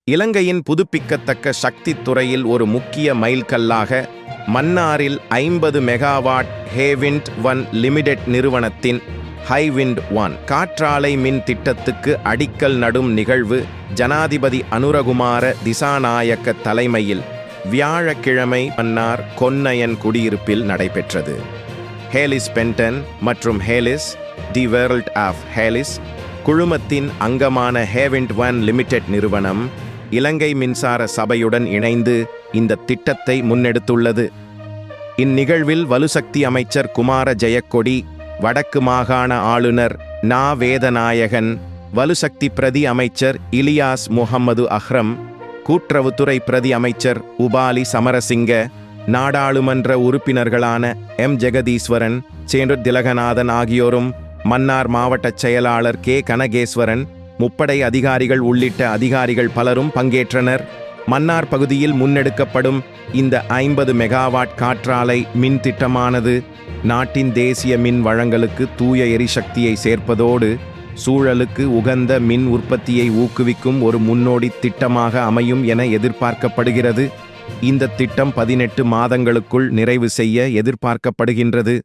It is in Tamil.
இலங்கையின் புதுப்பிக்கத்தக்க சக்தித் துறையில் ஒரு முக்கிய மைல்கல்லாக மன்னாரில் 50 மெகாவாட் ஹேவிண்ட் 1 லிமிடெட் நிறுவனத்தின் ஹைவிண்ட் 1 காற்றாலை மின் திட்டத்துக்கு அடிக்கல் நடும் நிகழ்வு ஜனாதிபதி அனுரகுமார திசாநாயக்க தலைமையில் வியாழக்கிழமை மன்னார் கொன்னயன் குடியிருப்பில் நடைபெற்றது. ஹேலிஸ் பென்டன் மற்றும் ஹேலிஸ் தி வேர்ல்ட் ஆஃப் ஹேலிஸ் குழுமத்தின் அங்கமான ஹேவிண்ட் 1 லிமிடெட் நிறுவனம் இலங்கை மின்சார சபையுடன் இணைந்து இந்த திட்டத்தை முன்னெடுத்துள்ளது. இந்நிகழ்வில் வலுசக்தி அமைச்சர் குமார ஜெயக்கொடி, வடக்கு மாகாண ஆளுநர் நா. வேதநாயகன், வலுசக்தி பிரதி அமைச்சர் இலியாஸ் முஹம்மது அஹ்ரம், கூட்டுறவுத்துறை பிரதி அமைச்சர் உபாலி சமரசிங்க, நாடாளுமன்ற உறுப்பினர்களான எம். ஜெகதீஸ்வரன், சேன்று திலகநாதன் ஆகியோரும், மன்னார் மாவட்ட செயலாளர் கே. கனகேஸ்வரன், முப்படை அதிகாரிகள் உள்ளிட்ட அதிகாரிகள் பலரும் பங்கேற்றனர். மன்னார் பகுதியில் முன்னெடுக்கப்படும் இந்த 50 மெகாவாட் காற்றாலை மின் திட்டமானது நாட்டின் தேசிய மின் வழங்கலுக்கு தூய எரிசக்தியை சேர்ப்பதோடு சூழலுக்கு உகந்த மின் உற்பத்தியை ஊக்குவிக்கும் ஒரு முன்னோடி திட்டமாக அமையும் என எதிர்பார்க்கப்படுகிறது. இந்த திட்டம் 18 மாதங்களுக்குள் நிறைவு செய்ய எதிர்பார்க்கப்படுகின்றது.